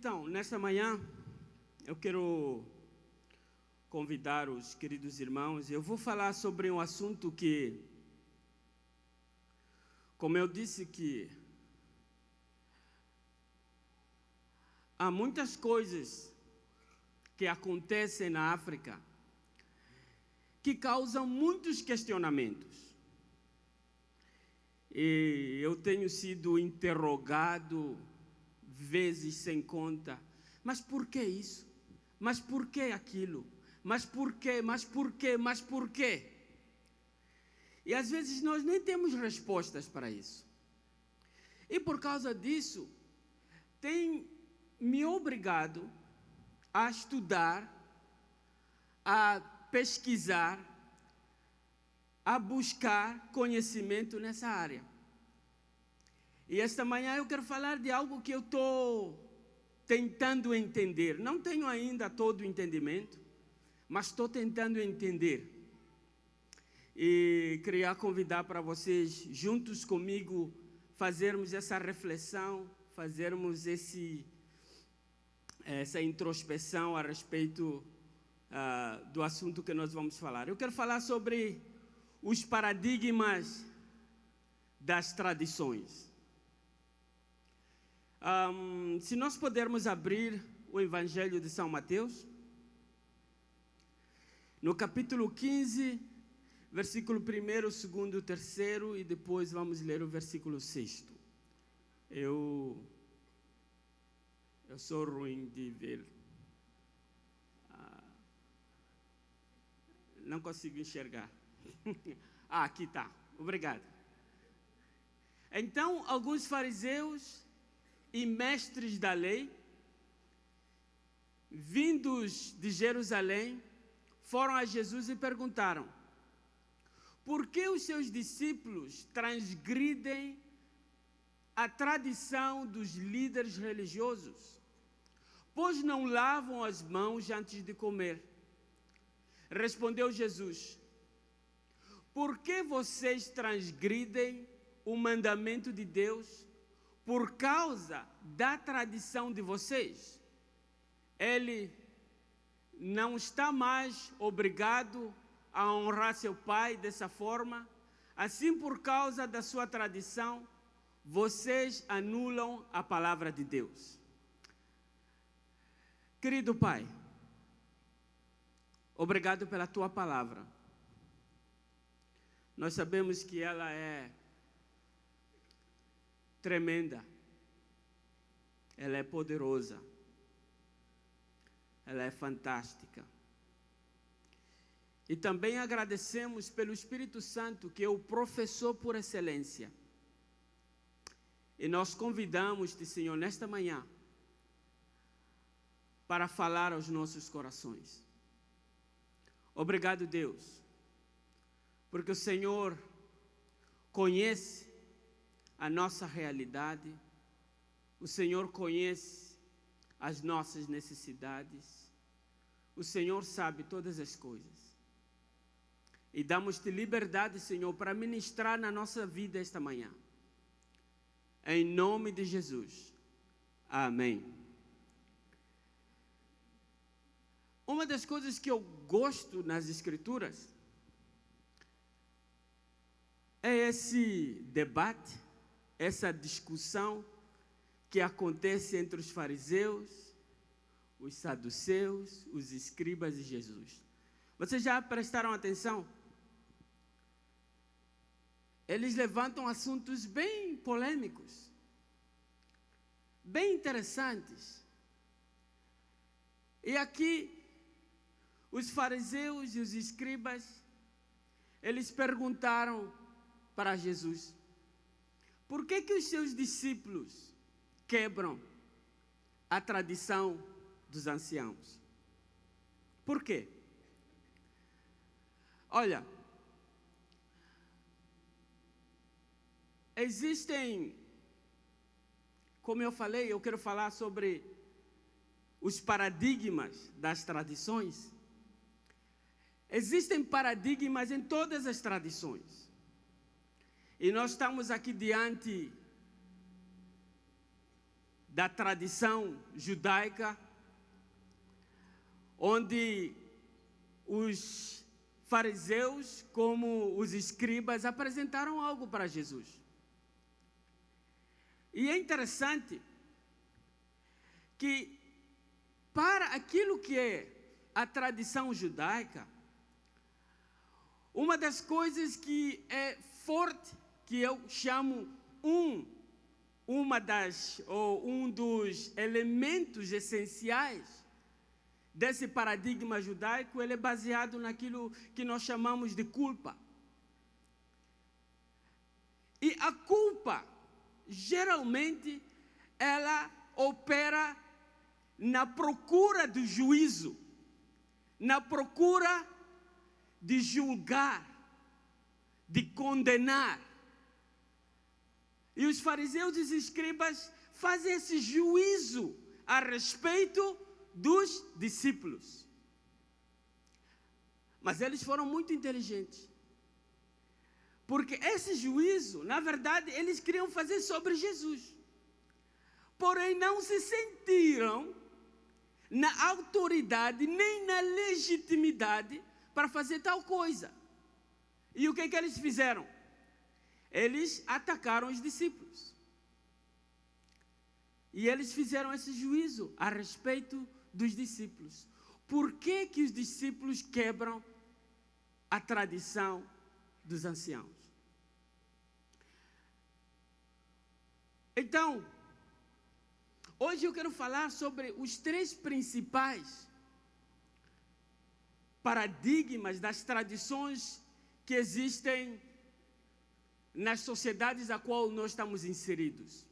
Então, nesta manhã, eu quero convidar os queridos irmãos. Eu vou falar sobre um assunto que, como eu disse, que há muitas coisas que acontecem na África que causam muitos questionamentos. E eu tenho sido interrogado vezes sem conta. Mas por que isso? Mas por que aquilo? Mas por quê? Mas por quê? Mas por quê? E às vezes nós nem temos respostas para isso. E por causa disso, tem me obrigado a estudar, a pesquisar, a buscar conhecimento nessa área. E esta manhã eu quero falar de algo que eu estou tentando entender. Não tenho ainda todo o entendimento, mas estou tentando entender. E queria convidar para vocês, juntos comigo, fazermos essa reflexão, fazermos essa introspecção a respeito do assunto que nós vamos falar. Eu quero falar sobre os paradigmas das tradições. Se nós pudermos abrir o Evangelho de São Mateus, no capítulo 15, versículo 1, 2, 3, e depois vamos ler o versículo 6. Eu sou ruim de ver. Não consigo enxergar. Aqui está. Obrigado. Então, alguns fariseus e mestres da lei, vindos de Jerusalém, foram a Jesus e perguntaram: por que os seus discípulos transgridem a tradição dos líderes religiosos, pois não lavam as mãos antes de comer? Respondeu Jesus: por que vocês transgridem o mandamento de Deus por causa da tradição de vocês? Ele não está mais obrigado a honrar seu pai dessa forma. Assim, por causa da sua tradição, vocês anulam a palavra de Deus. Querido Pai, obrigado pela tua palavra. Nós sabemos que ela é tremenda, ela é poderosa, ela é fantástica. E também agradecemos pelo Espírito Santo, que é o professor por excelência. E nós convidamos-te, Senhor, nesta manhã, para falar aos nossos corações. Obrigado, Deus, porque o Senhor conhece a nossa realidade, o Senhor conhece as nossas necessidades, o Senhor sabe todas as coisas. E damos-te liberdade, Senhor, para ministrar na nossa vida esta manhã. Em nome de Jesus. Amém. Uma das coisas que eu gosto nas Escrituras é esse debate, essa discussão que acontece entre os fariseus, os saduceus, os escribas e Jesus. Vocês já prestaram atenção? Eles levantam assuntos bem polêmicos, bem interessantes. E aqui, os fariseus e os escribas, eles perguntaram para Jesus: por que os seus discípulos quebram a tradição dos anciãos? Por quê? Olha, existem, como eu falei, eu quero falar sobre os paradigmas das tradições. Existem paradigmas em todas as tradições. E nós estamos aqui diante da tradição judaica, onde os fariseus, como os escribas, apresentaram algo para Jesus. E é interessante que, para aquilo que é a tradição judaica, uma das coisas que é forte, que eu chamo um dos elementos essenciais desse paradigma judaico, ele é baseado naquilo que nós chamamos de culpa. E a culpa, geralmente, ela opera na procura do juízo, na procura de julgar, de condenar. E os fariseus e os escribas fazem esse juízo a respeito dos discípulos. Mas eles foram muito inteligentes. Porque esse juízo, na verdade, eles queriam fazer sobre Jesus. Porém, não se sentiram na autoridade, nem na legitimidade para fazer tal coisa. E o que eles fizeram? Eles atacaram os discípulos. E eles fizeram esse juízo a respeito dos discípulos. Por que os discípulos quebram a tradição dos anciãos? Então, hoje eu quero falar sobre os 3 principais paradigmas das tradições que existem nas sociedades a qual nós estamos inseridos.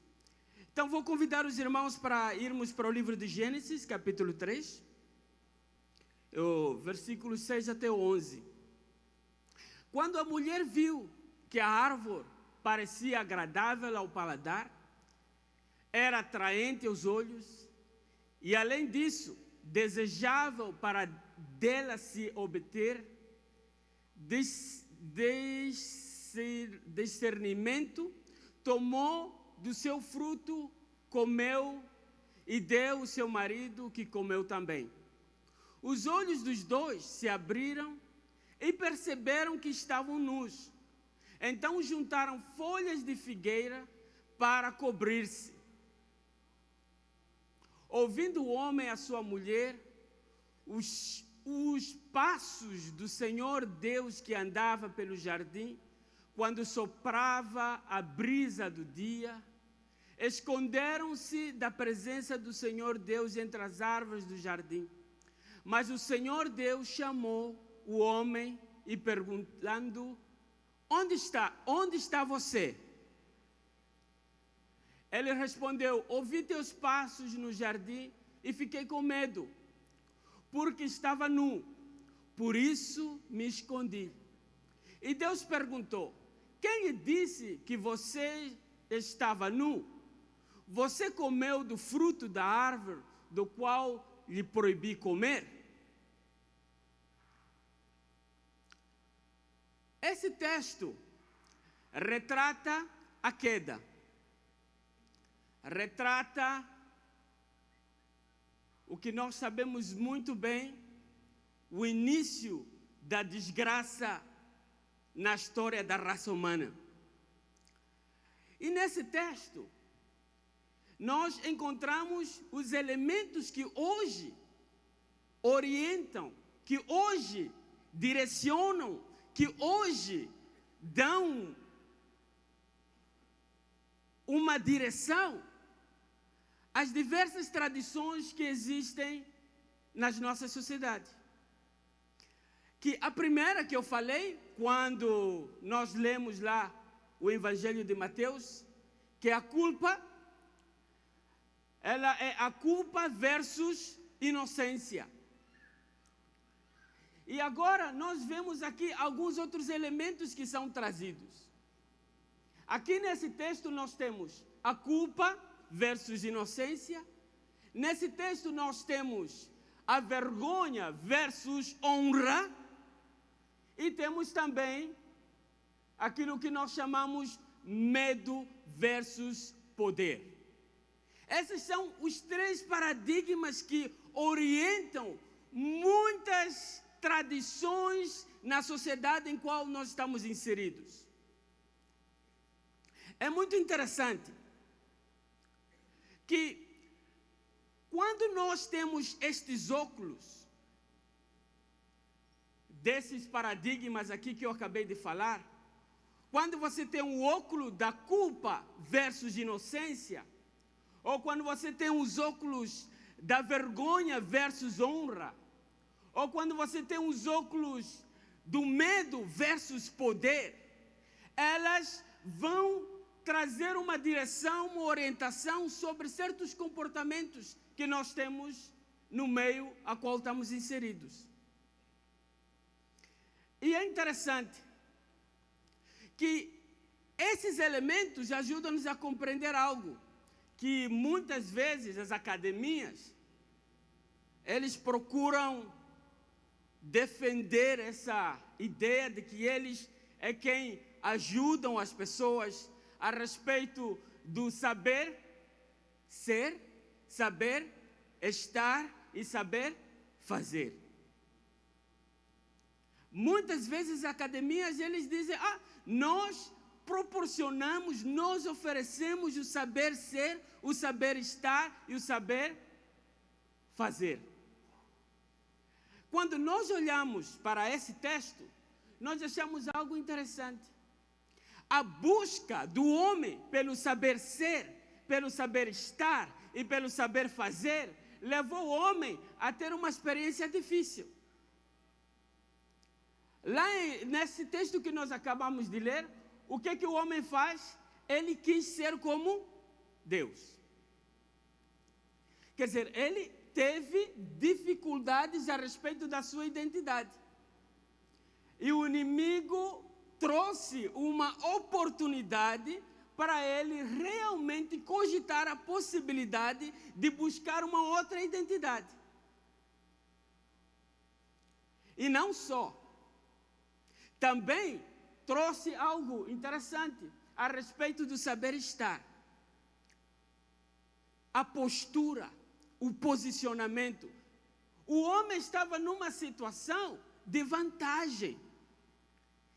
Então, vou convidar os irmãos para irmos para o livro de Gênesis, capítulo 3, versículos 6 até 11. Quando a mulher viu que a árvore parecia agradável ao paladar, era atraente aos olhos, e além disso, desejável para dela se obter discernimento, tomou do seu fruto, comeu e deu ao seu marido, que comeu também. Os olhos dos dois se abriram e perceberam que estavam nus. Então juntaram folhas de figueira para cobrir-se. Ouvindo o homem a sua mulher, os passos do Senhor Deus que andava pelo jardim, quando soprava a brisa do dia, esconderam-se da presença do Senhor Deus entre as árvores do jardim. Mas o Senhor Deus chamou o homem e perguntando: onde está você? Ele respondeu: ouvi teus passos no jardim e fiquei com medo, porque estava nu, por isso me escondi. E Deus perguntou: quem lhe disse que você estava nu? Você comeu do fruto da árvore do qual lhe proibi comer? Esse texto retrata a queda, retrata o que nós sabemos muito bem, o início da desgraça na história da raça humana. E nesse texto, nós encontramos os elementos que hoje orientam, que hoje direcionam, que hoje dão uma direção às diversas tradições que existem nas nossas sociedades. Que a primeira que eu falei, quando nós lemos lá o Evangelho de Mateus, que é a culpa, ela é a culpa versus inocência. E agora nós vemos aqui alguns outros elementos que são trazidos. Aqui nesse texto nós temos a culpa versus inocência. Nesse texto nós temos a vergonha versus honra. E temos também aquilo que nós chamamos medo versus poder. Esses são os 3 paradigmas que orientam muitas tradições na sociedade em qual nós estamos inseridos. É muito interessante que quando nós temos estes óculos, desses paradigmas aqui que eu acabei de falar, quando você tem um óculos da culpa versus inocência, ou quando você tem os óculos da vergonha versus honra, ou quando você tem os óculos do medo versus poder, elas vão trazer uma direção, uma orientação sobre certos comportamentos que nós temos no meio a qual estamos inseridos. E é interessante que esses elementos ajudam-nos a compreender algo que muitas vezes as academias, eles procuram defender essa ideia de que eles é quem ajudam as pessoas a respeito do saber ser, saber estar e saber fazer. Muitas vezes as academias, eles dizem, nós proporcionamos, nós oferecemos o saber ser, o saber estar e o saber fazer. Quando nós olhamos para esse texto, nós achamos algo interessante. A busca do homem pelo saber ser, pelo saber estar e pelo saber fazer, levou o homem a ter uma experiência difícil. Lá nesse texto que nós acabamos de ler, o que o homem faz? Ele quis ser como Deus. Quer dizer, ele teve dificuldades a respeito da sua identidade. E o inimigo trouxe uma oportunidade para ele realmente cogitar a possibilidade de buscar uma outra identidade. E não só. Também trouxe algo interessante a respeito do saber estar. A postura, o posicionamento. O homem estava numa situação de vantagem.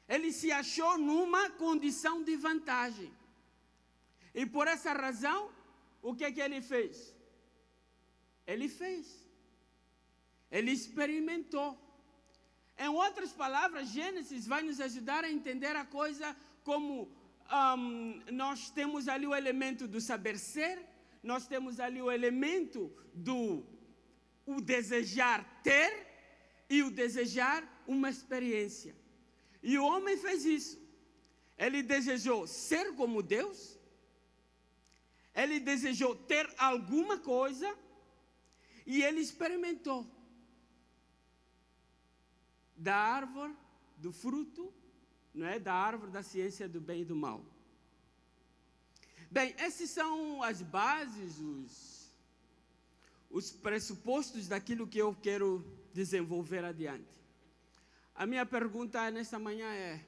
Ele se achou numa condição de vantagem. E por essa razão, o que ele fez? Ele fez. Ele experimentou. Em outras palavras, Gênesis vai nos ajudar a entender a coisa como nós temos ali o elemento do saber ser, nós temos ali o elemento do o desejar ter e o desejar uma experiência. E o homem fez isso. Ele desejou ser como Deus, ele desejou ter alguma coisa e ele experimentou da árvore, do fruto, não é? Da árvore da ciência do bem e do mal. Bem, esses são as bases, os pressupostos daquilo que eu quero desenvolver adiante. A minha pergunta nesta manhã é: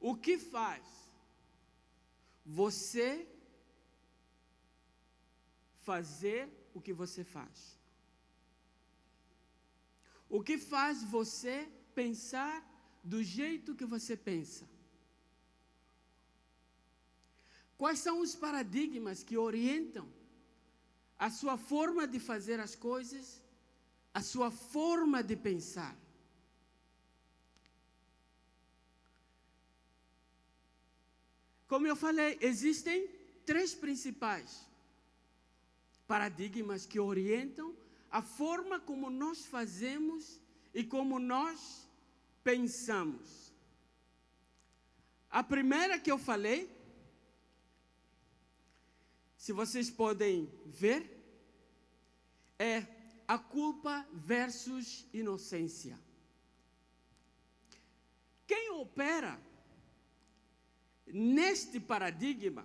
o que faz você fazer o que você faz? O que faz você pensar do jeito que você pensa? Quais são os paradigmas que orientam a sua forma de fazer as coisas, a sua forma de pensar? Como eu falei, existem 3 principais paradigmas que orientam a forma como nós fazemos e como nós pensamos. A primeira que eu falei, se vocês podem ver, é a culpa versus inocência. Quem opera neste paradigma,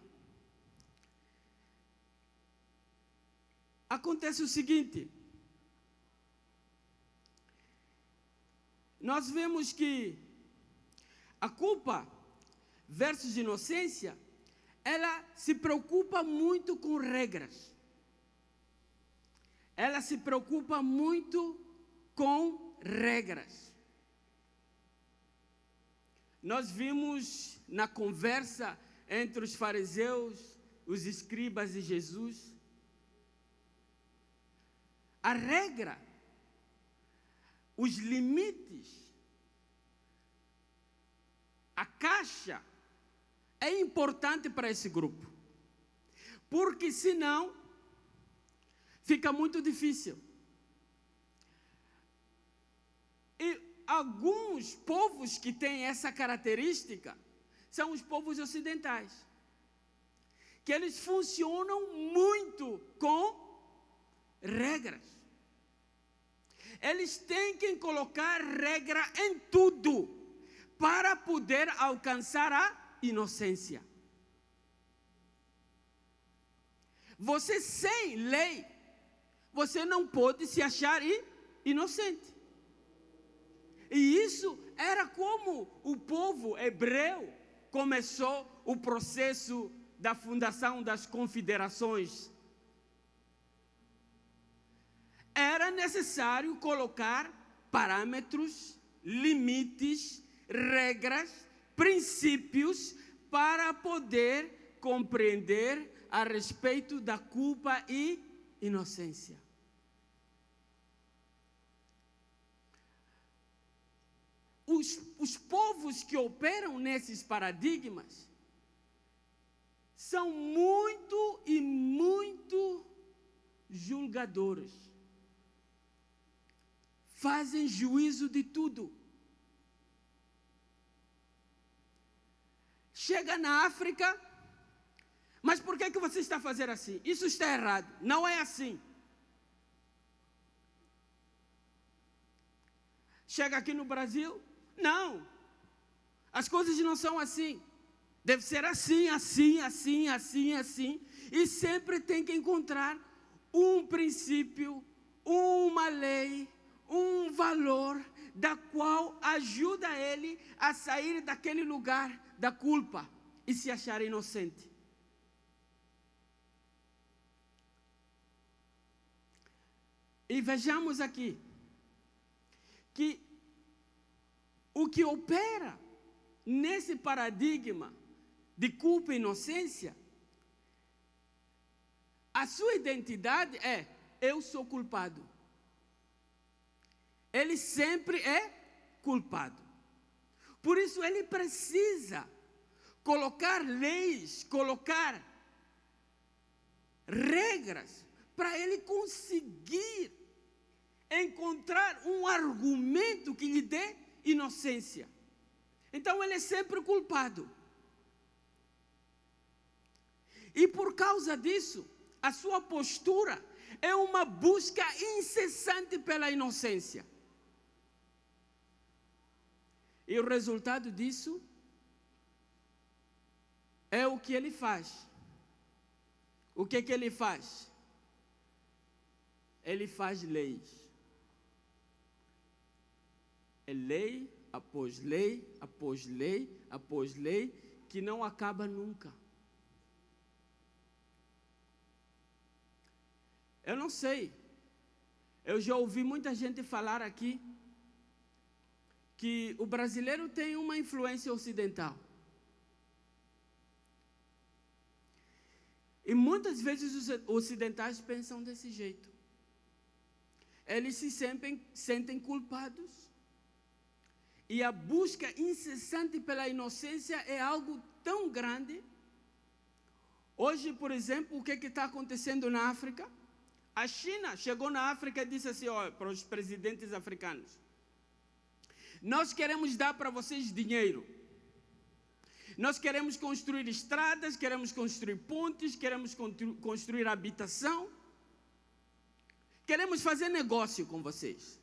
acontece o seguinte: nós vemos que a culpa versus inocência, ela se preocupa muito com regras. Ela se preocupa muito com regras. Nós vimos na conversa entre os fariseus, os escribas e Jesus, a regra, os limites, a caixa é importante para esse grupo, porque senão fica muito difícil. E alguns povos que têm essa característica são os povos ocidentais, que eles funcionam muito com regras. Eles têm que colocar regra em tudo para poder alcançar a inocência. Você sem lei, você não pode se achar inocente. E isso era como o povo hebreu começou o processo da fundação das confederações. Era necessário colocar parâmetros, limites, regras, princípios para poder compreender a respeito da culpa e inocência. Os povos que operam nesses paradigmas são muito e muito julgadores. Fazem juízo de tudo. Chega na África, mas por que você está fazendo assim? Isso está errado, não é assim. Chega aqui no Brasil, não, as coisas não são assim. Deve ser assim, assim, assim, assim, assim. E sempre tem que encontrar um princípio, uma lei, um valor, da qual ajuda ele a sair daquele lugar da culpa e se achar inocente. E vejamos aqui que o que opera nesse paradigma de culpa e inocência, a sua identidade é: eu sou culpado. Ele sempre é culpado. Por isso ele precisa colocar leis, colocar regras, para ele conseguir encontrar um argumento que lhe dê inocência. Então ele é sempre culpado. E por causa disso, a sua postura é uma busca incessante pela inocência. E o resultado disso é o que ele faz. O que ele faz? Ele faz leis. É lei após lei, após lei, após lei, que não acaba nunca. Eu não sei. Eu já ouvi muita gente falar aqui que o brasileiro tem uma influência ocidental. E muitas vezes os ocidentais pensam desse jeito. Eles se sentem culpados. E a busca incessante pela inocência é algo tão grande. Hoje, por exemplo, o que está acontecendo na África? A China chegou na África e disse assim, para os presidentes africanos: nós queremos dar para vocês dinheiro. Nós queremos construir estradas, queremos construir pontes, queremos construir habitação. Queremos fazer negócio com vocês.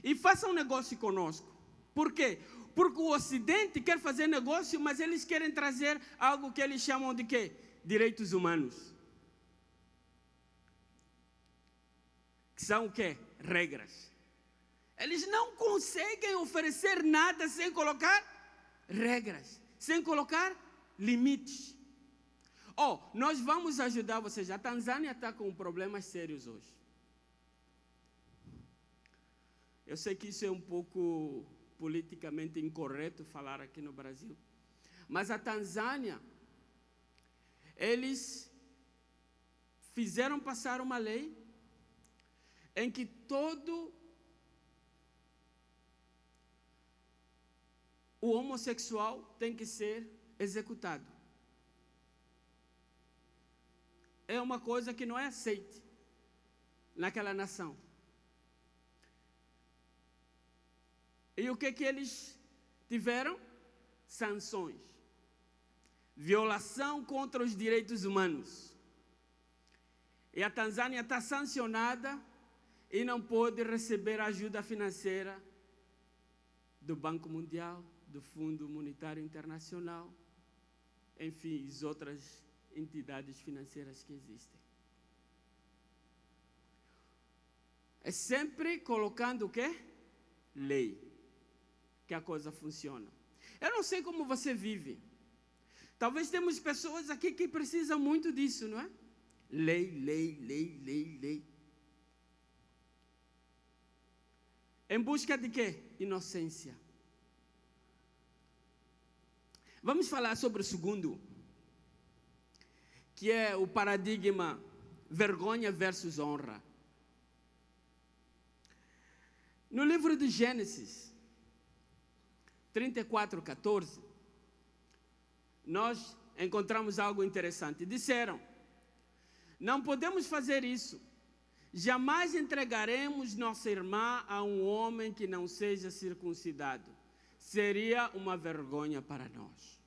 E façam negócio conosco. Por quê? Porque o Ocidente quer fazer negócio, mas eles querem trazer algo que eles chamam de quê? Direitos humanos. Que são o quê? Regras. Eles não conseguem oferecer nada sem colocar regras, sem colocar limites. Nós vamos ajudar vocês. A Tanzânia está com problemas sérios hoje. Eu sei que isso é um pouco politicamente incorreto falar aqui no Brasil. Mas a Tanzânia, eles fizeram passar uma lei em que todo o homossexual tem que ser executado. É uma coisa que não é aceita naquela nação. E o que eles tiveram? Sanções. Violação contra os direitos humanos. E a Tanzânia está sancionada e não pode receber ajuda financeira do Banco Mundial, do Fundo Monetário Internacional, enfim, as outras entidades financeiras que existem. É sempre colocando o quê? Lei, que a coisa funciona. Eu não sei como você vive. Talvez temos pessoas aqui que precisam muito disso, não é? Lei, lei, lei, lei, lei. Em busca de quê? Inocência. Vamos falar sobre o segundo, que é o paradigma vergonha versus honra. No livro de Gênesis 34:14, nós encontramos algo interessante. Disseram: não podemos fazer isso. Jamais entregaremos nossa irmã a um homem que não seja circuncidado. Seria uma vergonha para nós.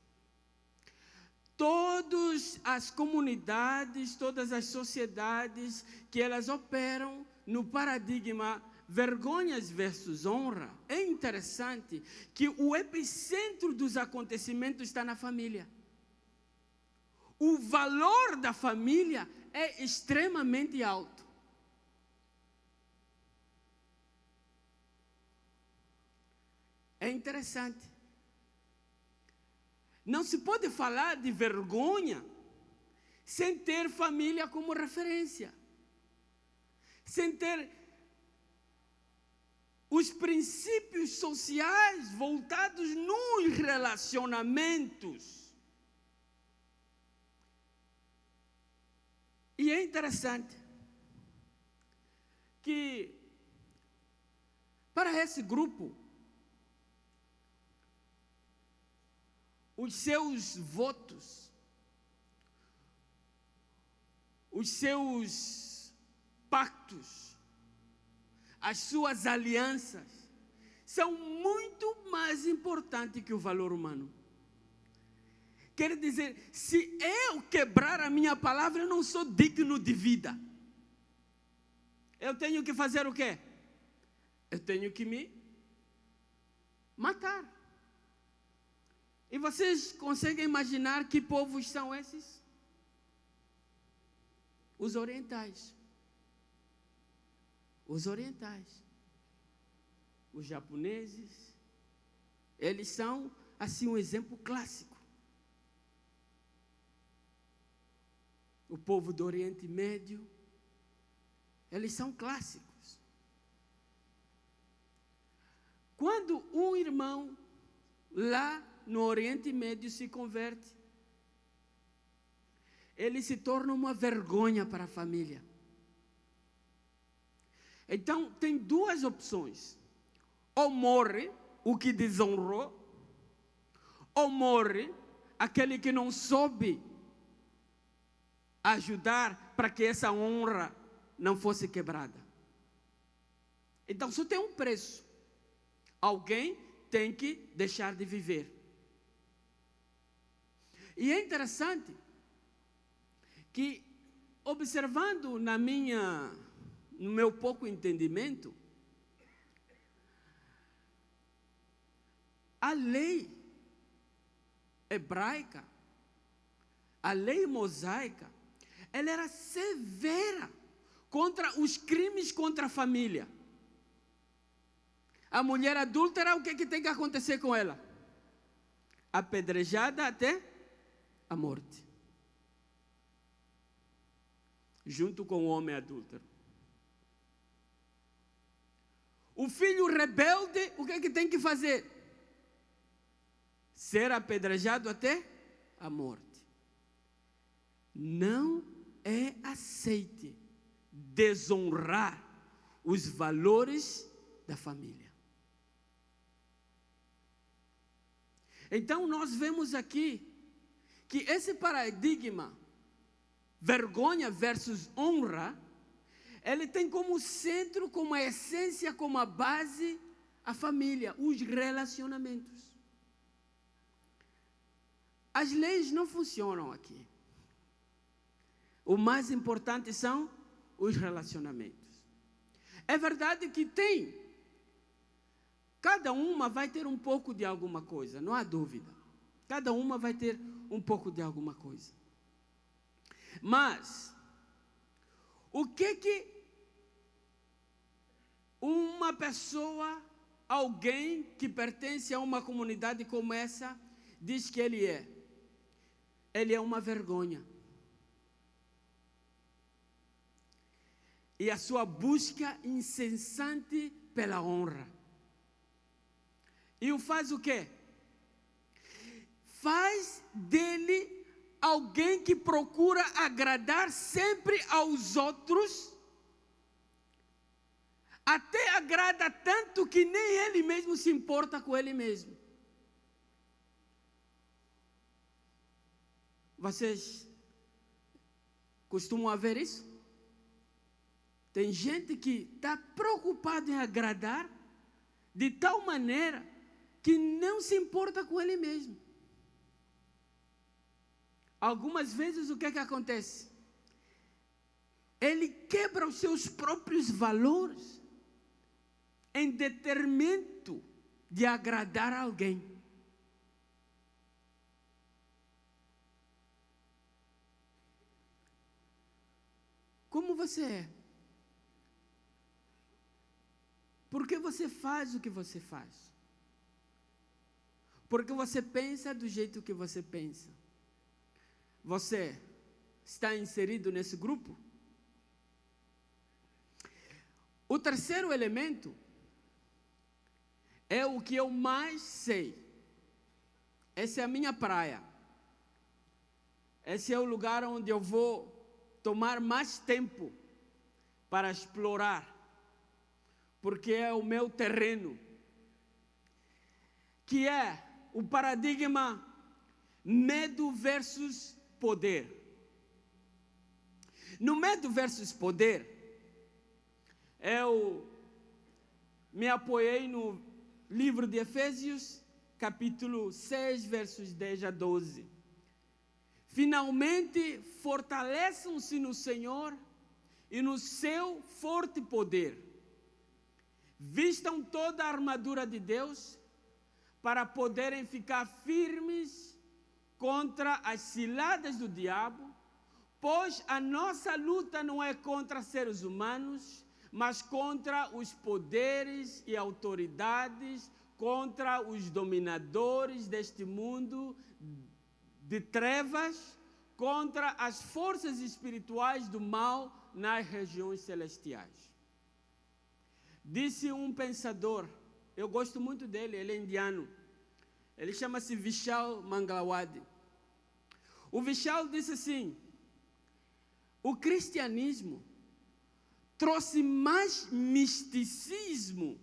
Todas as comunidades, todas as sociedades que elas operam no paradigma vergonhas versus honra, é interessante que o epicentro dos acontecimentos está na família. O valor da família é extremamente alto. É interessante. Não se pode falar de vergonha sem ter família como referência. Sem ter os princípios sociais voltados nos relacionamentos. E é interessante que para esse grupo, os seus votos, os seus pactos, as suas alianças, são muito mais importantes que o valor humano. Quer dizer, se eu quebrar a minha palavra, eu não sou digno de vida. Eu tenho que fazer o quê? Eu tenho que me matar. E vocês conseguem imaginar que povos são esses? Os orientais. Os orientais. Os japoneses. Eles são, assim, um exemplo clássico. O povo do Oriente Médio. Eles são clássicos. Quando um irmão lá no Oriente Médio se converte, ele se torna uma vergonha para a família. Então, tem duas opções. Ou morre o que desonrou, ou morre aquele que não soube ajudar para que essa honra não fosse quebrada. Então, só tem um preço. Alguém tem que deixar de viver. E é interessante que, observando no meu pouco entendimento, a lei hebraica, a lei mosaica, ela era severa contra os crimes contra a família. A mulher adúltera, o que tem que acontecer com ela? Apedrejada até a morte. Junto com o homem adúltero. O filho rebelde, o que é que tem que fazer? Ser apedrejado até a morte. Não é aceite desonrar os valores da família. Então nós vemos aqui que esse paradigma vergonha versus honra, ele tem como centro, como a essência, como a base, a família, os relacionamentos. As leis não funcionam aqui. O mais importante são os relacionamentos. É verdade que cada uma vai ter um pouco de alguma coisa, não há dúvida. Cada uma vai ter um pouco de alguma coisa. Mas, o que uma pessoa, alguém que pertence a uma comunidade como essa, diz que ele é? Ele é uma vergonha. E a sua busca incessante pela honra. E o faz o quê? Faz dele alguém que procura agradar sempre aos outros, até agrada tanto que nem ele mesmo se importa com ele mesmo. Vocês costumam ver isso? Tem gente que está preocupado em agradar de tal maneira que não se importa com ele mesmo. Algumas vezes o que é que acontece? Ele quebra os seus próprios valores em detrimento de agradar a alguém. Como você é? Por que você faz o que você faz? Porque você pensa do jeito que você pensa. Você está inserido nesse grupo? O terceiro elemento é o que eu mais sei. Essa é a minha praia. Esse é o lugar onde eu vou tomar mais tempo para explorar, porque é o meu terreno, que é o paradigma medo versus poder. No medo versus poder, eu me apoiei no livro de Efésios, capítulo 6, versos 10 a 12. Finalmente, fortaleçam-se no Senhor e no seu forte poder. Vistam toda a armadura de Deus para poderem ficar firmes contra as ciladas do diabo, pois a nossa luta não é contra seres humanos, mas contra os poderes e autoridades, contra os dominadores deste mundo de trevas, contra as forças espirituais do mal nas regiões celestiais. Disse um pensador, eu gosto muito dele, ele é indiano, ele chama-se Vishal Mangalwadi. O Vishal disse assim: o cristianismo trouxe mais misticismo.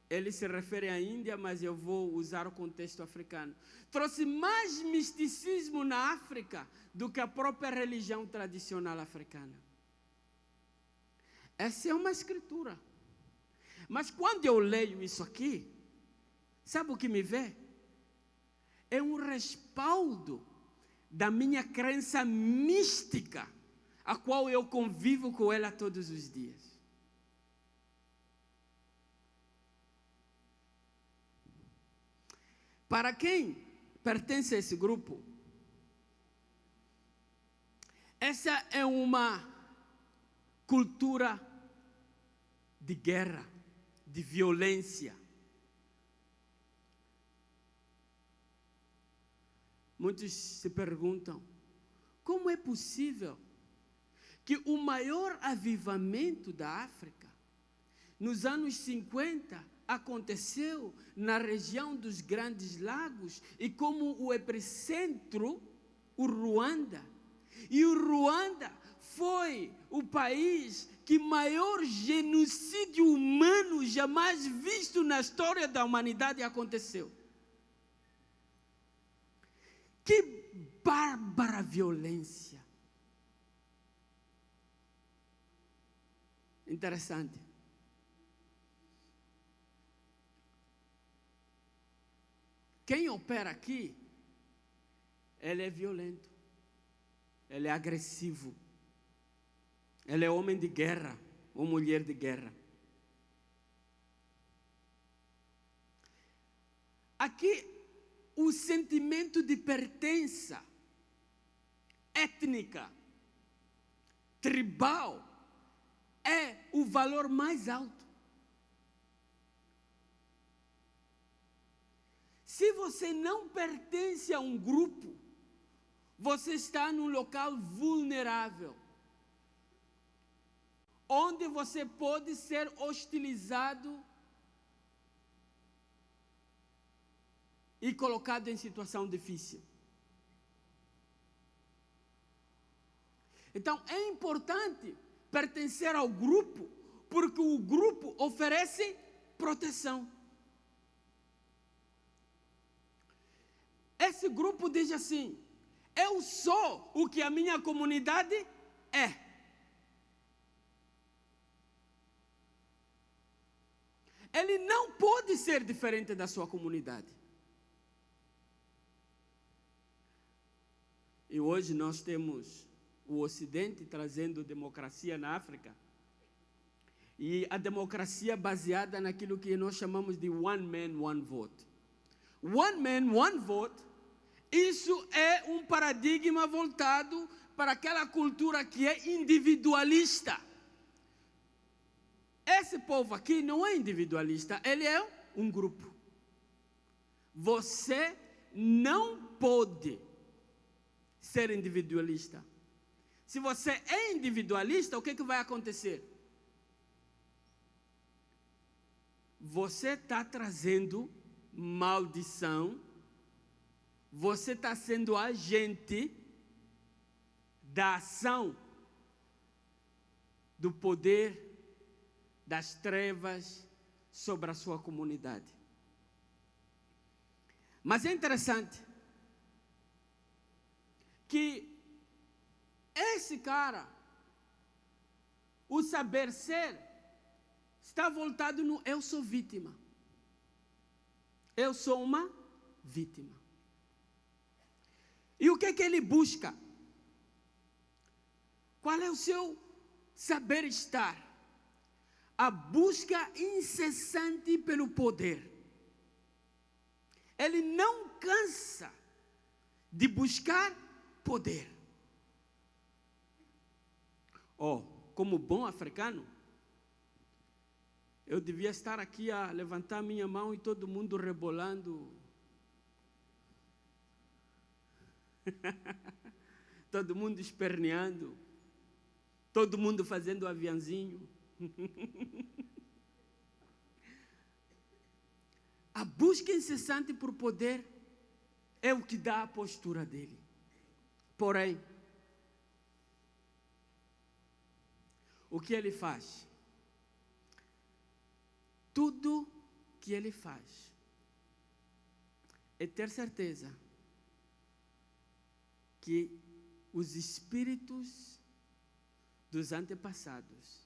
Ele se refere à Índia, mas eu vou usar o contexto africano. Trouxe mais misticismo na África do que a própria religião tradicional africana. Essa é uma escritura. Mas quando eu leio isso aqui, sabe o que me vê? É um respaldo da minha crença mística, a qual eu convivo com ela todos os dias. Para quem pertence a esse grupo, essa é uma cultura de guerra, de violência. muitos se perguntam, como é possível que o maior avivamento da África, nos anos 50, aconteceu na região dos Grandes Lagos e como o epicentro, o Ruanda. E o Ruanda foi o país que maior genocídio humano jamais visto na história da humanidade aconteceu. Que bárbara violência. Interessante. Quem opera aqui, ele é violento, ele é agressivo, ele é homem de guerra ou mulher de guerra. Aqui, o sentimento de pertença étnica, tribal, é o valor mais alto. Se você não pertence a um grupo, você está num local vulnerável, onde você pode ser hostilizado e colocado em situação difícil. Então, é importante pertencer ao grupo, porque o grupo oferece proteção. Esse grupo diz assim: eu sou o que a minha comunidade é. Ele não pode ser diferente da sua comunidade. E hoje nós temos o Ocidente trazendo democracia na África. E a democracia baseada naquilo que nós chamamos de one man, one vote. One man, one vote, isso é um paradigma voltado para aquela cultura que é individualista. Esse povo aqui não é individualista, ele é um grupo. Você não pode ser individualista. Se você é individualista, o que vai acontecer? Você está trazendo maldição, você está sendo agente da ação do poder das trevas sobre a sua comunidade. Mas é interessante que esse cara, o saber ser, está voltado no eu sou vítima. Eu sou uma vítima. E o que é que ele busca? Qual é o seu saber estar? A busca incessante pelo poder. Ele não cansa de buscar poder. Como bom africano, eu devia estar aqui a levantar minha mão e todo mundo rebolando. Todo mundo esperneando. Todo mundo fazendo aviãozinho. A busca incessante por poder é o que dá a postura dele. Porém, o que ele faz? Tudo que ele faz é ter certeza que os espíritos dos antepassados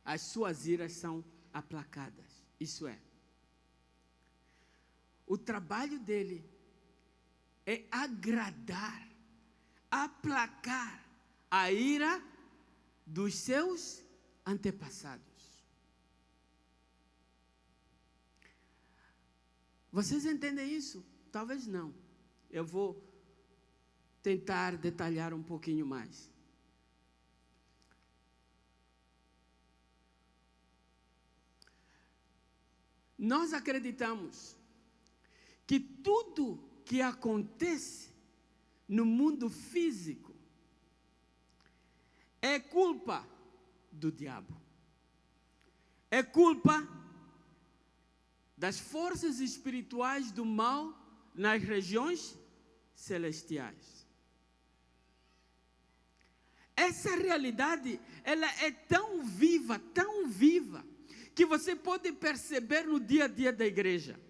as suas iras são aplacadas. Isso é, o trabalho dele é agradar, aplacar a ira dos seus antepassados. Vocês entendem isso? Talvez não. Eu vou tentar detalhar um pouquinho mais. Nós acreditamos que tudo que acontece no mundo físico é culpa do diabo. É culpa das forças espirituais do mal nas regiões celestiais. Essa realidade, ela é tão viva, que você pode perceber no dia a dia da igreja.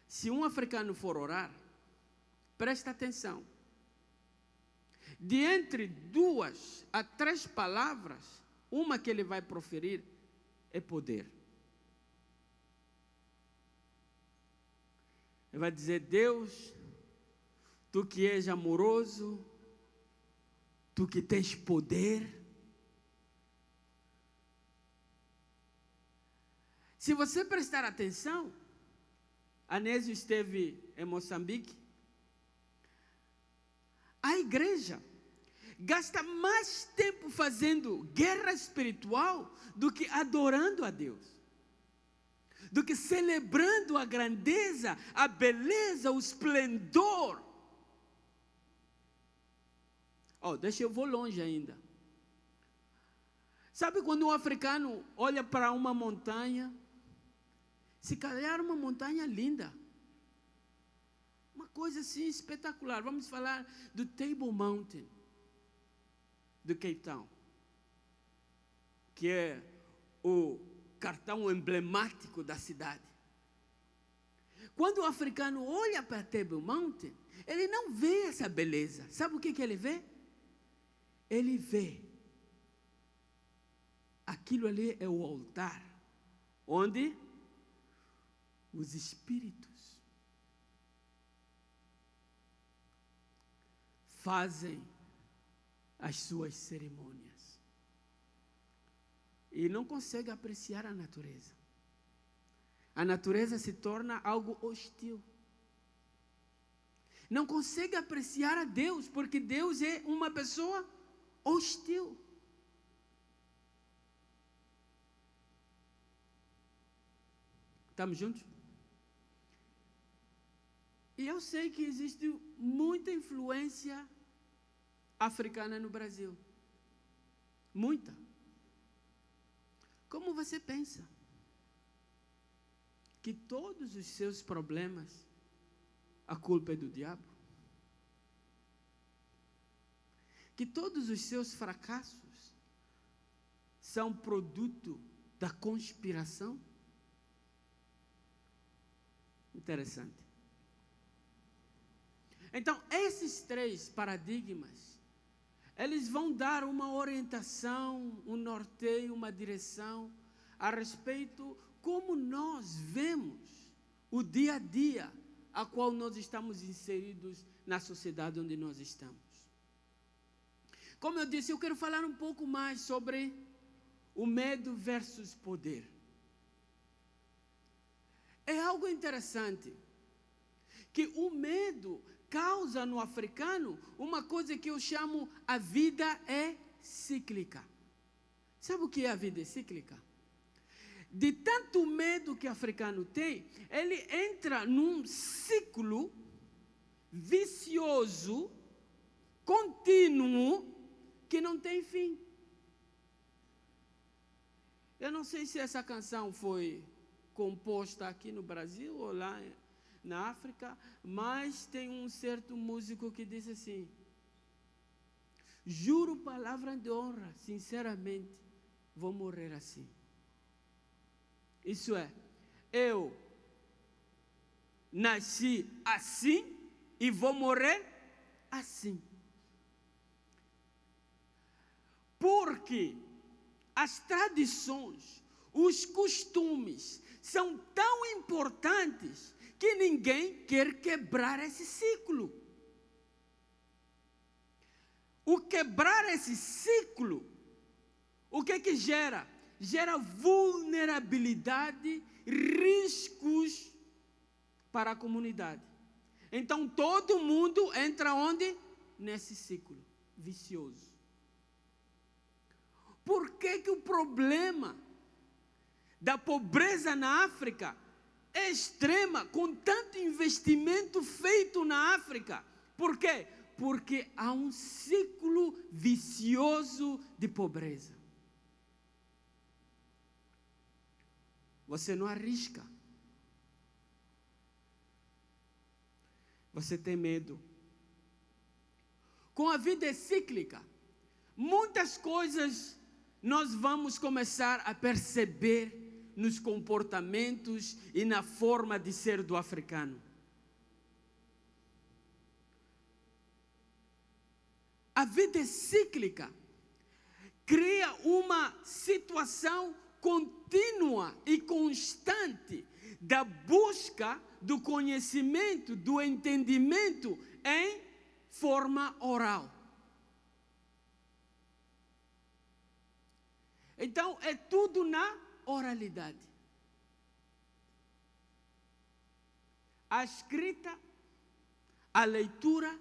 Se um africano for orar, presta atenção. De entre 2 a 3 palavras, uma que ele vai proferir é poder. Ele vai dizer: Deus, tu que és amoroso, tu que tens poder. Se você prestar atenção, Anésio esteve em Moçambique, a igreja gasta mais tempo fazendo guerra espiritual do que adorando a Deus, do que celebrando a grandeza, a beleza, o esplendor. Eu vou longe ainda. Sabe quando um africano olha para uma montanha, se calhar uma montanha linda, uma coisa assim espetacular. Vamos falar do Table Mountain, do Cape Town, que é o cartão emblemático da cidade. Quando o africano olha para Table Mountain, ele não vê essa beleza. Sabe o que ele vê? Ele vê aquilo ali é o altar, onde os espíritos fazem as suas cerimônias. E não consegue apreciar a natureza. A natureza se torna algo hostil. Não consegue apreciar a Deus, porque Deus é uma pessoa hostil. Estamos juntos? E eu sei que existe muita influência africana no Brasil. Muita. Como você pensa? Que todos os seus problemas, a culpa é do diabo? Que todos os seus fracassos são produto da conspiração? Interessante. Então, esses 3 paradigmas, eles vão dar uma orientação, um norteio, uma direção a respeito como nós vemos o dia a dia a qual nós estamos inseridos na sociedade onde nós estamos. Como eu disse, eu quero falar um pouco mais sobre o medo versus poder. É algo interessante que o medo causa no africano uma coisa que eu chamo a vida é cíclica. Sabe o que é a vida cíclica? De tanto medo que o africano tem, ele entra num ciclo vicioso, contínuo, que não tem fim. Eu não sei se essa canção foi composta aqui no Brasil ou lá na África, mas tem um certo músico que diz assim: juro palavra de honra, sinceramente, vou morrer assim. Isso é, eu nasci assim e vou morrer assim. Porque as tradições, os costumes são tão importantes que ninguém quer quebrar esse ciclo. O quebrar esse ciclo, o que gera? Gera vulnerabilidade, riscos para a comunidade. Então todo mundo entra onde? Nesse ciclo vicioso. Por que o problema da pobreza na África é extrema, com tanto investimento feito na África. Por quê? Porque há um ciclo vicioso de pobreza. Você não arrisca. Você tem medo. Com a vida é cíclica. Muitas coisas nós vamos começar a perceber nos comportamentos e na forma de ser do africano. A vida é cíclica. Cria uma situação contínua e constante da busca do conhecimento, do entendimento em forma oral. Então, é tudo na oralidade. A escrita, a leitura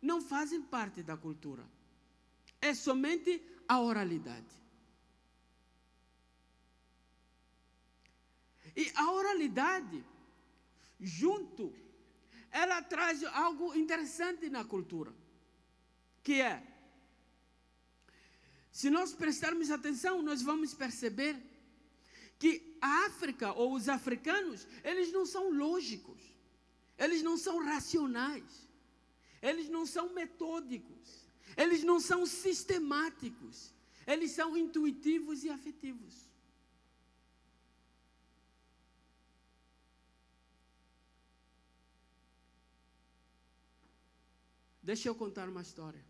não fazem parte da cultura. É somente a oralidade. E a oralidade, junto, ela traz algo interessante na cultura, que é, se nós prestarmos atenção, nós vamos perceber que a África, ou os africanos, eles não são lógicos, eles não são racionais, eles não são metódicos, eles não são sistemáticos, eles são intuitivos e afetivos. Deixa eu contar uma história.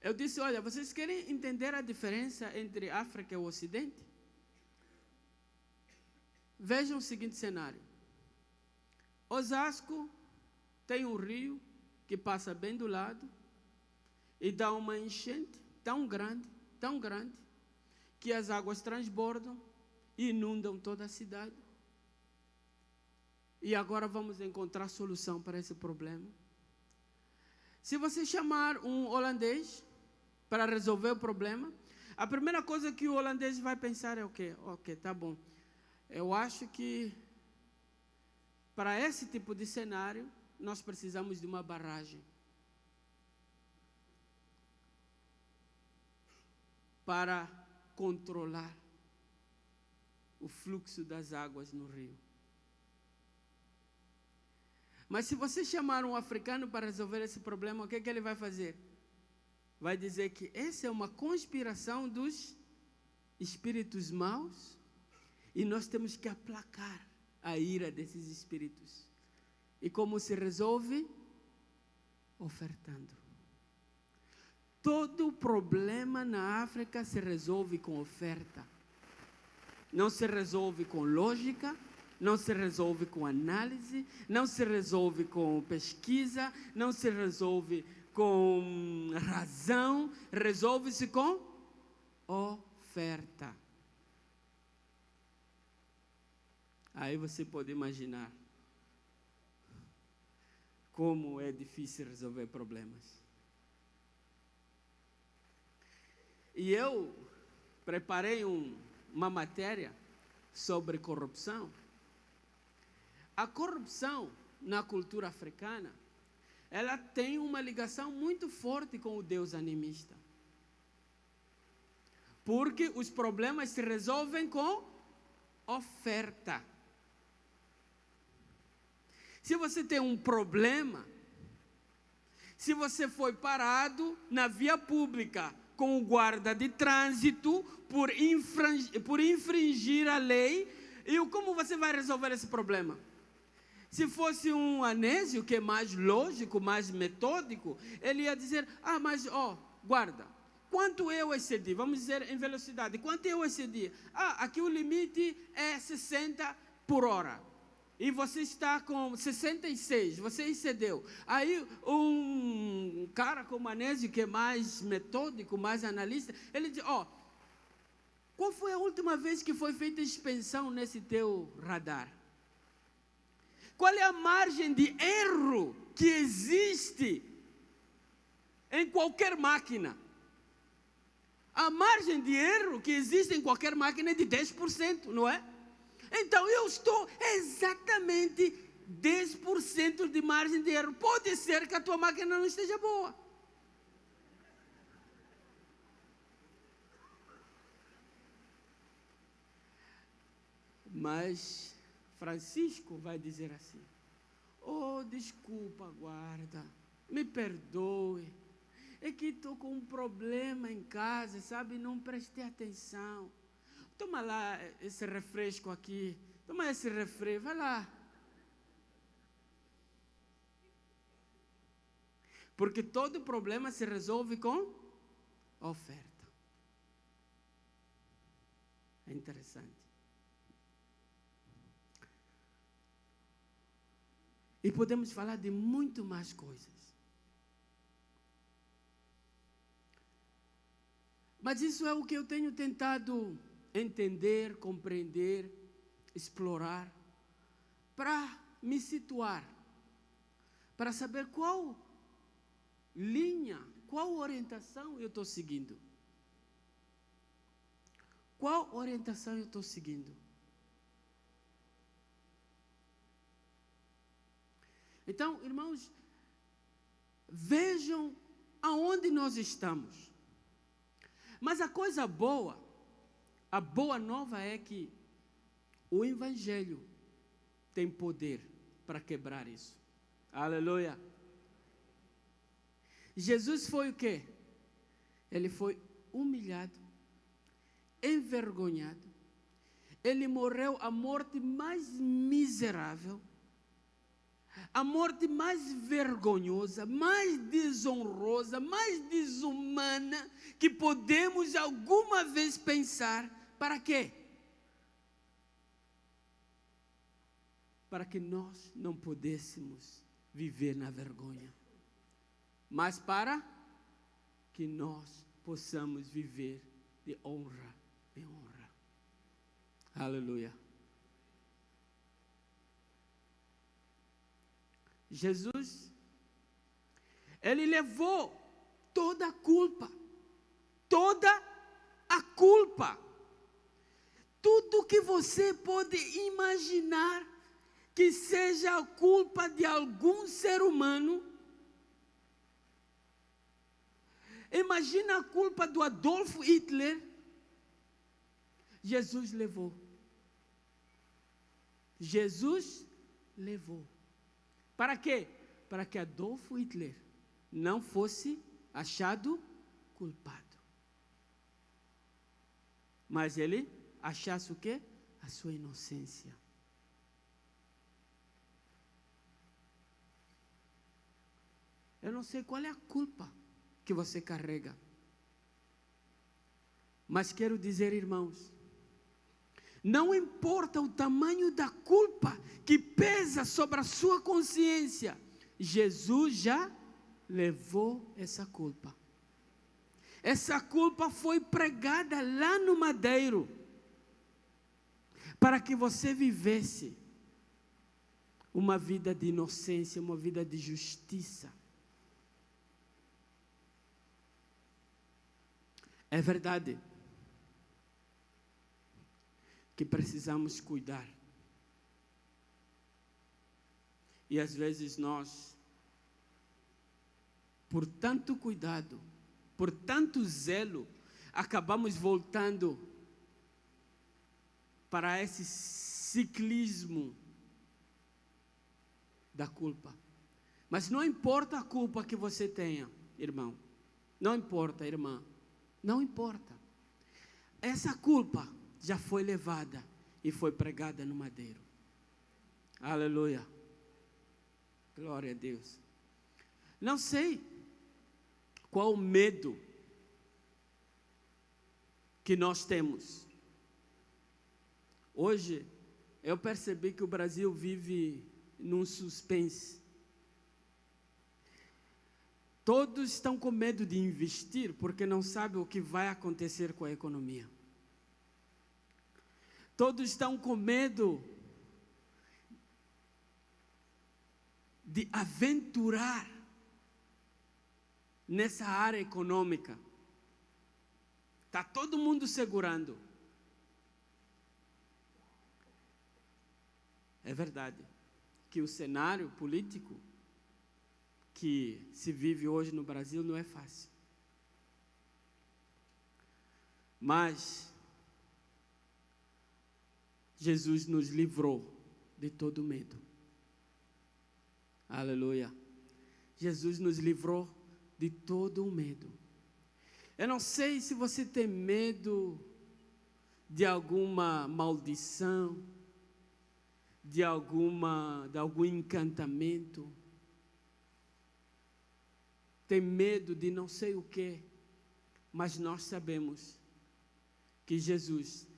Eu disse, olha, vocês querem entender a diferença entre África e o Ocidente? Vejam o seguinte cenário. Osasco tem um rio que passa bem do lado e dá uma enchente tão grande, que as águas transbordam e inundam toda a cidade. E agora vamos encontrar solução para esse problema. Se você chamar um holandês para resolver o problema, a primeira coisa que o holandês vai pensar é o quê? Ok, tá bom. Eu acho que para esse tipo de cenário, nós precisamos de uma barragem para controlar o fluxo das águas no rio. Mas se você chamar um africano para resolver esse problema, o que ele vai fazer? Vai dizer que essa é uma conspiração dos espíritos maus e nós temos que aplacar a ira desses espíritos. E como se resolve? Ofertando. Todo problema na África se resolve com oferta. Não se resolve com lógica, não se resolve com análise, não se resolve com pesquisa, não se resolve com razão, resolve-se com oferta. Aí você pode imaginar como é difícil resolver problemas. E eu preparei uma matéria sobre corrupção. A corrupção na cultura africana, ela tem uma ligação muito forte com o Deus animista. Porque os problemas se resolvem com oferta. Se você tem um problema, se você foi parado na via pública com o guarda de trânsito por infringir a lei, e como você vai resolver esse problema? Se fosse um anésio, que é mais lógico, mais metódico, ele ia dizer, mas guarda, quanto eu excedi? Vamos dizer em velocidade, quanto eu excedi? Aqui o limite é 60 por hora. E você está com 66, você excedeu. Aí um cara como anésio, que é mais metódico, mais analista, ele diz, qual foi a última vez que foi feita inspeção nesse teu radar? Qual é a margem de erro que existe em qualquer máquina? A margem de erro que existe em qualquer máquina é de 10%, não é? Então eu estou exatamente 10% de margem de erro. Pode ser que a tua máquina não esteja boa. Mas Francisco vai dizer assim: oh, desculpa, guarda, me perdoe. É que estou com um problema em casa, sabe? Não prestei atenção. Toma lá esse refresco aqui. Toma esse refresco, vai lá. Porque todo problema se resolve com oferta. É interessante. E podemos falar de muito mais coisas. Mas isso é o que eu tenho tentado entender, compreender, explorar, para me situar, para saber qual linha, qual orientação eu estou seguindo. Qual orientação eu estou seguindo? Então, irmãos, vejam aonde nós estamos. Mas a coisa boa, a boa nova é que o Evangelho tem poder para quebrar isso. Aleluia. Jesus foi o quê? Ele foi humilhado, envergonhado. Ele morreu a morte mais miserável, a morte mais vergonhosa, mais desonrosa, mais desumana que podemos alguma vez pensar. Para quê? Para que nós não pudéssemos viver na vergonha, mas para que nós possamos viver de honra em honra. Aleluia. Jesus, ele levou toda a culpa, tudo que você pode imaginar que seja a culpa de algum ser humano. Imagina a culpa do Adolf Hitler. Jesus levou. Jesus levou. Para quê? Para que Adolf Hitler não fosse achado culpado. Mas ele achasse o quê? A sua inocência. Eu não sei qual é a culpa que você carrega. Mas quero dizer, irmãos, não importa o tamanho da culpa que pesa sobre a sua consciência, Jesus já levou essa culpa. Essa culpa foi pregada lá no madeiro, para que você vivesse uma vida de inocência, uma vida de justiça. É verdade que precisamos cuidar. E às vezes nós, por tanto cuidado, por tanto zelo, acabamos voltando para esse ciclismo da culpa. Mas não importa a culpa que você tenha, irmão. Não importa, irmã. Não importa. Essa culpa já foi levada e foi pregada no madeiro. Aleluia. Glória a Deus. Não sei qual o medo que nós temos. Hoje, eu percebi que o Brasil vive num suspense. Todos estão com medo de investir porque não sabem o que vai acontecer com a economia. Todos estão com medo de aventurar nessa área econômica. Está todo mundo segurando. É verdade que o cenário político que se vive hoje no Brasil não é fácil. Mas Jesus nos livrou de todo medo. Aleluia. Jesus nos livrou de todo o medo. Eu não sei se você tem medo de alguma maldição, de algum encantamento. Tem medo de não sei o quê. Mas nós sabemos que Jesus,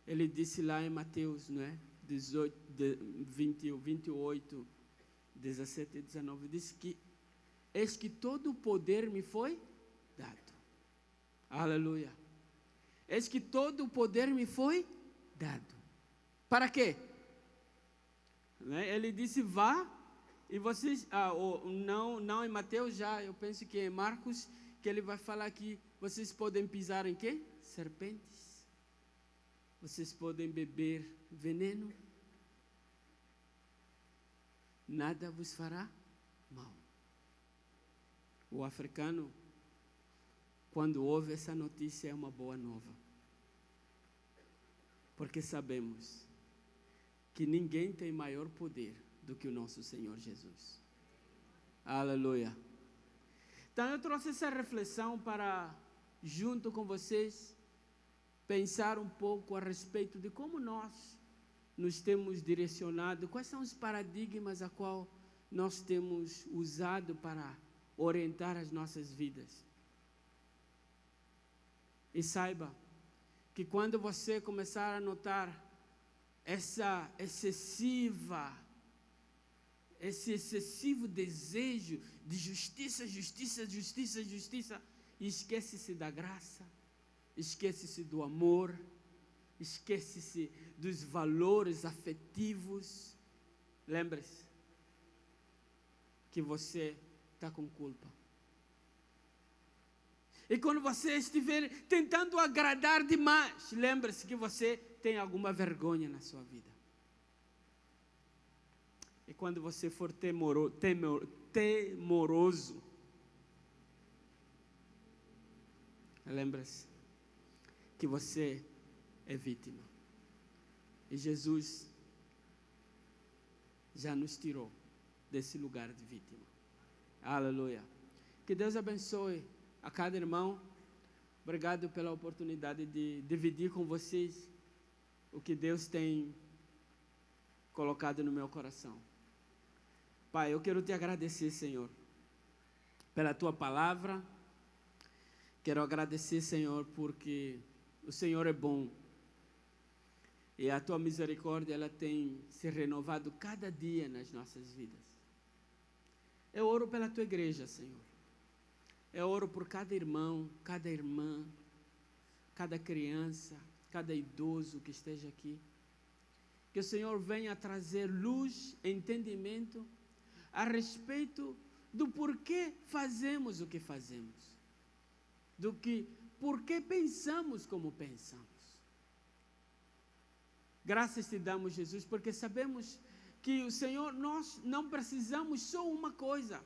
ele disse lá em Mateus, não é? 28, 17 e 19, disse que eis que todo o poder me foi dado. Aleluia. Eis que todo o poder me foi dado. Para quê? Né? Ele disse, vá, e vocês, não em Mateus já, eu penso que é em Marcos, que ele vai falar que vocês podem pisar em quê? Serpentes. Vocês podem beber veneno. Nada vos fará mal. O africano, quando ouve essa notícia, é uma boa nova. Porque sabemos que ninguém tem maior poder do que o nosso Senhor Jesus. Aleluia. Então eu trouxe essa reflexão para, junto com vocês, pensar um pouco a respeito de como nós nos temos direcionado, quais são os paradigmas a qual nós temos usado para orientar as nossas vidas. E saiba que quando você começar a notar esse excessivo desejo de justiça, esquece-se da graça, esquece-se do amor, esquece-se dos valores afetivos. Lembre-se que você está com culpa. E quando você estiver tentando agradar demais, lembre-se que você tem alguma vergonha na sua vida. E quando você for temoroso, lembre-se que você é vítima. E Jesus já nos tirou desse lugar de vítima. Aleluia. Que Deus abençoe a cada irmão. Obrigado pela oportunidade de dividir com vocês o que Deus tem colocado no meu coração. Pai, eu quero te agradecer, Senhor, pela tua palavra. Quero agradecer, Senhor, porque o Senhor é bom. E a tua misericórdia, ela tem se renovado cada dia nas nossas vidas. Eu oro pela tua igreja, Senhor. Eu oro por cada irmão, cada irmã, cada criança, cada idoso que esteja aqui. Que o Senhor venha trazer luz, entendimento a respeito do porquê fazemos o que fazemos. Porquê pensamos como pensamos. Graças te damos, Jesus, porque sabemos que o Senhor, nós não precisamos só uma coisa,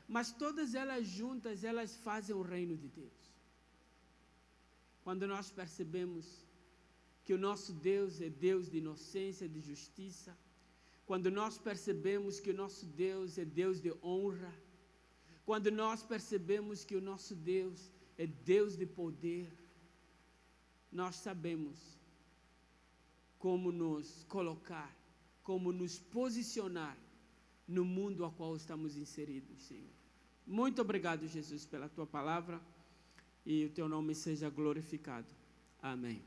mas todas elas juntas, elas fazem o reino de Deus. Quando nós percebemos que o nosso Deus é Deus de inocência, de justiça, quando nós percebemos que o nosso Deus é Deus de honra, quando nós percebemos que o nosso Deus é Deus de poder, nós sabemos como nos colocar, como nos posicionar no mundo ao qual estamos inseridos, Senhor. Muito obrigado, Jesus, pela tua palavra, e o teu nome seja glorificado. Amém.